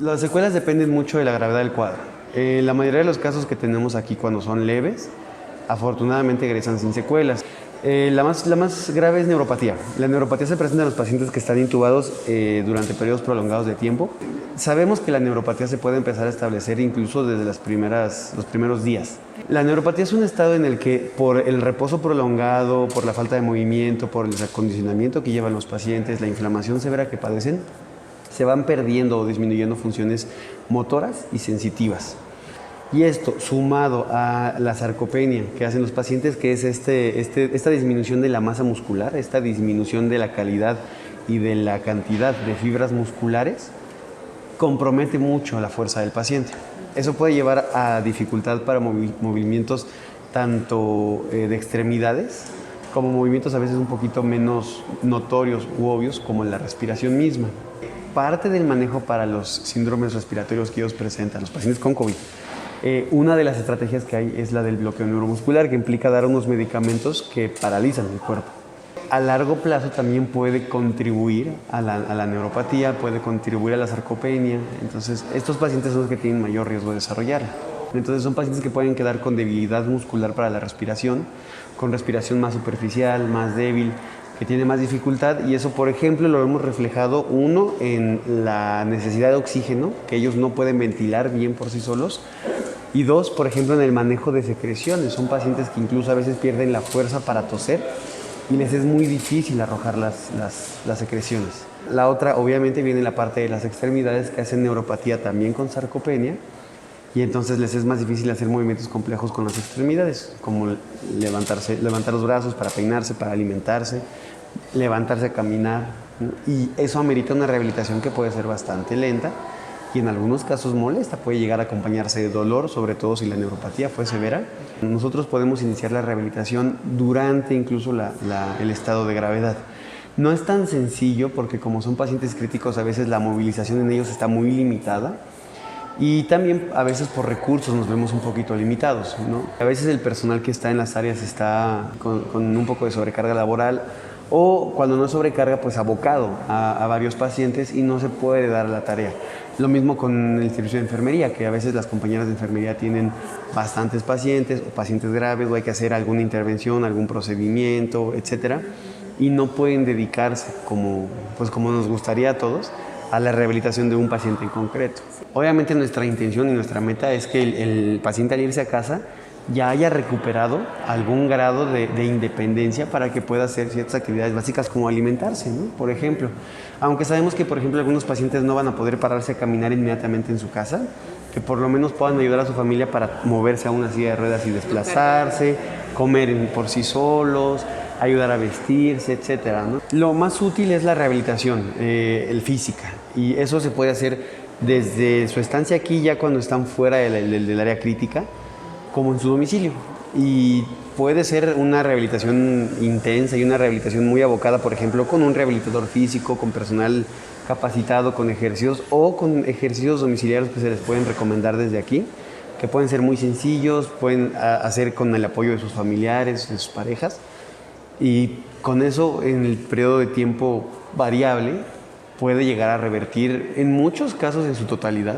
Las secuelas dependen mucho de la gravedad del cuadro. La mayoría de los casos que tenemos aquí cuando son leves, afortunadamente egresan sin secuelas. La más grave es neuropatía. La neuropatía se presenta en los pacientes que están intubados durante periodos prolongados de tiempo. Sabemos que la neuropatía se puede empezar a establecer incluso desde los primeros días. La neuropatía es un estado en el que por el reposo prolongado, por la falta de movimiento, por el desacondicionamiento que llevan los pacientes, la inflamación severa que padecen, se van perdiendo o disminuyendo funciones motoras y sensitivas. Y esto, sumado a la sarcopenia que hacen los pacientes, que es esta disminución de la masa muscular, esta disminución de la calidad y de la cantidad de fibras musculares, compromete mucho la fuerza del paciente. Eso puede llevar a dificultad para movimientos tanto de extremidades, como movimientos a veces un poquito menos notorios u obvios, como la respiración misma. Parte del manejo para los síndromes respiratorios que ellos presentan, los pacientes con COVID, una de las estrategias que hay es la del bloqueo neuromuscular, que implica dar unos medicamentos que paralizan el cuerpo. A largo plazo también puede contribuir a la neuropatía, puede contribuir a la sarcopenia. Entonces, estos pacientes son los que tienen mayor riesgo de desarrollarla. Entonces, son pacientes que pueden quedar con debilidad muscular para la respiración, con respiración más superficial, más débil, que tiene más dificultad, y eso, por ejemplo, lo hemos reflejado, uno, en la necesidad de oxígeno, que ellos no pueden ventilar bien por sí solos, y dos, por ejemplo, en el manejo de secreciones. Son pacientes que incluso a veces pierden la fuerza para toser y les es muy difícil arrojar las secreciones. La otra, obviamente, viene la parte de las extremidades, que hacen neuropatía también con sarcopenia, y entonces les es más difícil hacer movimientos complejos con las extremidades, como levantar los brazos para peinarse, para alimentarse, levantarse a caminar, ¿no? Y eso amerita una rehabilitación que puede ser bastante lenta y en algunos casos molesta, puede llegar a acompañarse de dolor, sobre todo si la neuropatía fue severa. Nosotros podemos iniciar la rehabilitación durante incluso el estado de gravedad. No es tan sencillo porque como son pacientes críticos, a veces la movilización en ellos está muy limitada. Y también a veces por recursos nos vemos un poquito limitados, ¿no? A veces el personal que está en las áreas está con un poco de sobrecarga laboral, o cuando no es sobrecarga, pues abocado a varios pacientes y no se puede dar la tarea. Lo mismo con el servicio de enfermería, que a veces las compañeras de enfermería tienen bastantes pacientes o pacientes graves, o hay que hacer alguna intervención, algún procedimiento, etcétera, y no pueden dedicarse como nos gustaría a todos a la rehabilitación de un paciente en concreto. Obviamente nuestra intención y nuestra meta es que el paciente, al irse a casa, ya haya recuperado algún grado de independencia para que pueda hacer ciertas actividades básicas como alimentarse, ¿no? Por ejemplo, aunque sabemos que, por ejemplo, algunos pacientes no van a poder pararse a caminar inmediatamente en su casa, que por lo menos puedan ayudar a su familia para moverse a una silla de ruedas y desplazarse, comer por sí solos, ayudar a vestirse, etcétera, ¿no? Lo más útil es la rehabilitación física, y eso se puede hacer desde su estancia aquí, ya cuando están fuera del área crítica, como en su domicilio. Y puede ser una rehabilitación intensa y una rehabilitación muy abocada, por ejemplo, con un rehabilitador físico, con personal capacitado, con ejercicios o con ejercicios domiciliarios que se les pueden recomendar desde aquí, que pueden ser muy sencillos, pueden hacer con el apoyo de sus familiares, de sus parejas, y con eso, en el periodo de tiempo variable, puede llegar a revertir en muchos casos en su totalidad.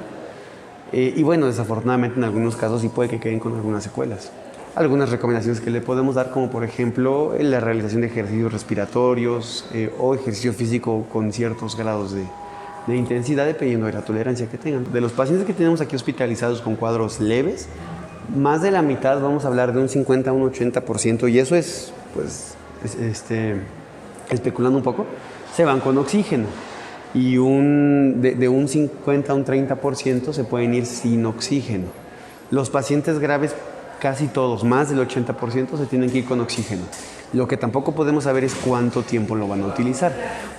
Y bueno, desafortunadamente en algunos casos sí puede que queden con algunas secuelas. Algunas recomendaciones que le podemos dar, como por ejemplo la realización de ejercicios respiratorios o ejercicio físico con ciertos grados de intensidad, dependiendo de la tolerancia que tengan. De los pacientes que tenemos aquí hospitalizados con cuadros leves, más de la mitad, vamos a hablar de un 50 a un 80%, y eso es, pues, especulando un poco, se van con oxígeno. Y de un 50 a un 30% se pueden ir sin oxígeno. Los pacientes graves, casi todos, más del 80%, se tienen que ir con oxígeno. Lo que tampoco podemos saber es cuánto tiempo lo van a utilizar.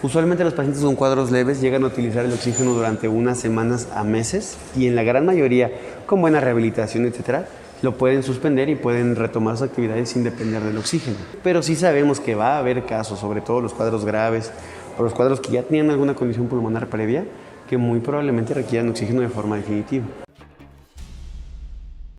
Usualmente los pacientes con cuadros leves llegan a utilizar el oxígeno durante unas semanas a meses, y en la gran mayoría, con buena rehabilitación, etcétera, lo pueden suspender y pueden retomar sus actividades sin depender del oxígeno. Pero sí sabemos que va a haber casos, sobre todo los cuadros graves, o los cuadros que ya tenían alguna condición pulmonar previa, que muy probablemente requieran oxígeno de forma definitiva.